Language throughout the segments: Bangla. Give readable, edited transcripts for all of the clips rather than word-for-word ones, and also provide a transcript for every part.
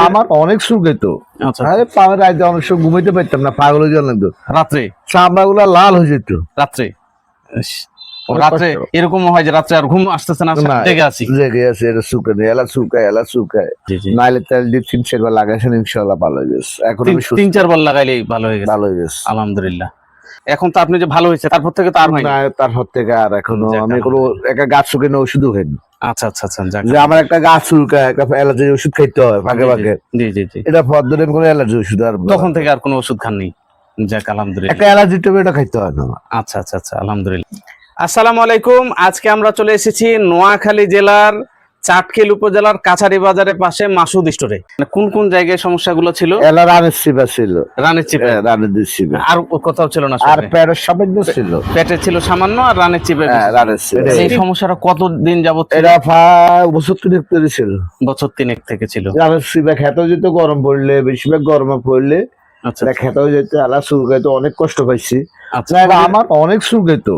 আমার অনেক সুখ হইতো। আরে পাওয়ার রাতে অনেক সময় ঘুমাইতে পারতাম না, পাগল হয়ে যেতাম রাত্রে চামড়া গুলা লাল হয়ে যেত রাত্রে। রাত্রে এরকম হয় যে রাত্রে আর ঘুম আসতেছে না, জেগে আছি। জেগে আছে, এটা শুকায় নেই, এলা শুকায় নাইলে তেল দিয়ে 3-4 বার লাগাইছেন, ইনশাআল্লাহ ভালো হয়ে গেছে। এখন আমি 3-4 বার লাগাইলেই ভালো হয়ে গেছে। ভালো হয়ে গেছে আলহামদুলিল্লাহ। এখন তো আপনি যে ভালো হয়েছে, তারপর থেকে তো আর হয় না। তারপর থেকে আর এখনো আমি কোনো একটা গাছ শুকিয়ে ওষুধও খাইনি। আচ্ছা আচ্ছা আচ্ছা, যে আমার একটা গাছ চুলকায়, একটা অ্যালার্জির ওষুধ খাইতে হয় ফাঁকে ফাঁকে। জি জি জি, এটা পদ্ধতি কোনো অ্যালার্জি ওষুধ আর তখন থেকে আর কোনো ওষুধ খাননি? যাক আলহামদুলিল্লাহ। একটা অ্যালার্জি ট্যাবলেট খাইতে হয় না। আচ্ছা আচ্ছা আচ্ছা, আলহামদুলিল্লাহ। আসসালামু আলাইকুম। আজকে আমরা চলে এসেছি নোয়াখালী জেলার চাটখিল উপজেলার কাছারি বাজারের পাশে মাসুদ স্টোরে। কোন কোন জায়গায় সমস্যাগুলো ছিল? রানের চিপা ছিল, রানের চিপে, রানের চিপা, আর কোথাও ছিল না? আর পেটের সামান্য ছিল, পেটে ছিল সামান্য, আর রানের চিপে। রানের চিপা। এই সমস্যাটা কতদিন যাবত? এটা প্রায় বছর 3 ধরে ছিল। বছর 3 থেকে ছিল। রানের চিপা খেতেও যেত, গরম পড়লে, বেশিরভাগ গরমে পড়লে খেতেও যেত, আলা চুলকাইতো, অনেক কষ্ট পাইছি। আমার অনেক চুলকাইতো।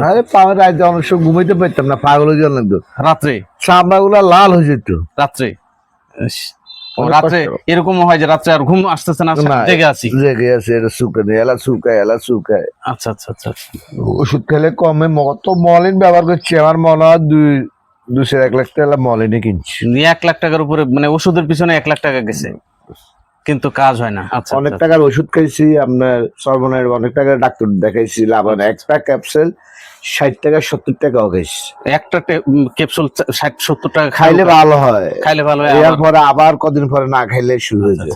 আরে পাওয়ার রাতে অনেক সময় ঘুমাইতে পারতাম না, পাগল হয়ে যেতাম রাত্রে। চামড়া গুলা লাল হয়ে যেত রাত্রে। রাত্রে এরকম হয় যে রাত্রে আর ঘুম আসতেছে না, জেগে আছি। এটা শুকায় নেই, এলা শুকায়। আচ্ছা আচ্ছা আচ্ছা। ওষুধ খেলে কমে, কত মলিন ব্যবহার করছি, আমার মনে হয় 2-1 লাখ টাকা মলিনে কিনছি। 1 লাখ টাকার উপরে, মানে ওষুধের পিছনে 1 লাখ টাকা গেছে, কিন্তু কাজ হয় না। আচ্ছা, অনেক টাকার ওষুধ খাইছি, আপনার সর্বনাশ অনেক টাকার ডাক্তার দেখাইছি, লাভান একটা ক্যাপসুল 60 টাকা 70 টাকাও খাইছি। একটা ক্যাপসুল 60-70 টাকা খাইলে ভালো হয়, খাইলে ভালো হয়। এরপরে আবার কদিন পরে না খাইলে শুরু হয়ে যায়।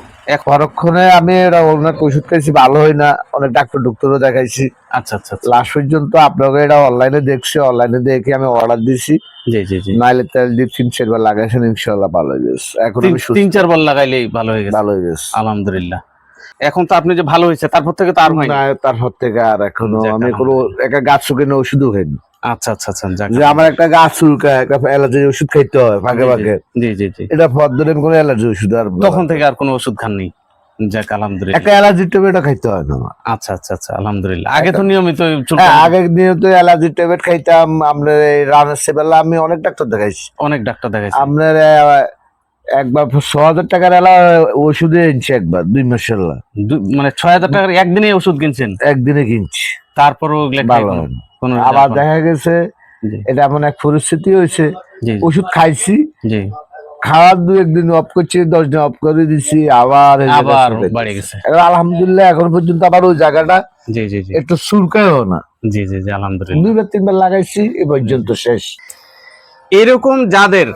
পরক্ষণে আমি অনেক ওষুধ খাইছি, ভালো হয় না, অনেক ডাক্তারও দেখাইছি। আচ্ছা আচ্ছা, লাস্ট পর্যন্ত আপনাকে এটা অনলাইনে দেখছি, অনলাইনে দেখে আমি অর্ডার দিছি। জি জি জি, নাইলে তেল দিয়ে 3-4 বার লাগাইছেন, ইনশাআল্লাহ ভালো হয়ে গেছে। এখন আমি 3-4 বার লাগাইলেই ভালো হয়ে গেছে। ভালো হয়ে গেছে আলহামদুলিল্লাহ। এখন তো আপনি যে ভালো হয়েছে, তারপর থেকে তো আর হয় না। তারপর থেকে আর এখনো আমি কোনো একটা গাছ শুকিয়ে ওষুধও খাইনি। আচ্ছা আচ্ছা আচ্ছা, যে আমার একটা গাছ চুলকায়, একটা অ্যালার্জির ওষুধ খাইতে হয় ফাঁকে ফাঁকে। জি জি জি, এটা পদ্ধতি কোনো অ্যালার্জি ওষুধ আর তখন থেকে আর কোনো ওষুধ খাননি? যাক আলহামদুলিল্লাহ। একটা অ্যালার্জি ট্যাবলেট খাইতে হয় না। আচ্ছা আচ্ছা আচ্ছা, আলহামদুলিল্লাহ। আগে তো নিয়মিত আগে নিয়মিত অ্যালার্জি ট্যাবলেট খাইতাম। আপনার রানের সেবেলা আমি অনেক ডাক্তার দেখাইছি, আপনার একবার 6,000 টাকার ওষুধে এনেছি, একবার 2 মাসের, মানে 6,000 টাকার একদিনে ওষুধ কিনছেন? একদিনে কিনছি, তারপরও আবার দেখা গেছে এটা এমন এক পরিস্থিতি হয়েছে, ওষুধ খাইছি, খাওয়ার 2-1 দিন অফ করছি, 10 দিন অফ করে দিচ্ছি, আবার বাড়ে গেছে। আলহামদুলিল্লাহ এখন পর্যন্ত আবার ওই জায়গাটা একটু চুলকায়ও না। জি জি জি, আলহামদুলিল্লাহ। 2-3 বার লাগাইছি, এ পর্যন্ত শেষ। এরকম যাদের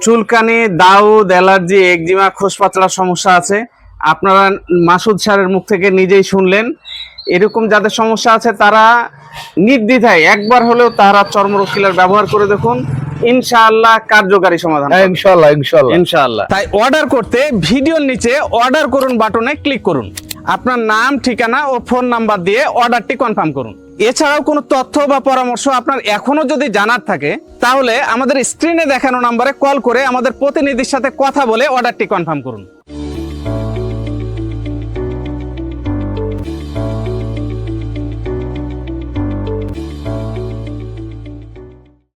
চুলকানি, দাউদ, অ্যালার্জি, একজিমা, খোসপাতলার সমস্যা আছে, আপনারা মাসুদ স্যারের মুখ থেকে নিজেই শুনলেন। এরকম যাদের সমস্যা আছে তারা নির্দ্বিধায় একবার হলেও তারা চর্মরোগ কিলার ব্যবহার করে দেখুন, ইনশাআল্লাহ কার্যকারী সমাধান। ইনশাআল্লাহ ইনশাআল্লাহ। তাই অর্ডার করতে ভিডিওর নিচে অর্ডার করুন বাটনে ক্লিক করুন, আপনার নাম, ঠিকানা ও ফোন নাম্বার দিয়ে অর্ডারটি কনফার্ম করুন। এছাড়াও কোনো তথ্য বা পরামর্শ আপনার এখনো যদি জানার থাকে, তাহলে আমাদের স্ক্রিনে দেখানো নাম্বারে কল করে আমাদের প্রতিনিধির সাথে কথা বলে অর্ডারটি কনফার্ম করুন।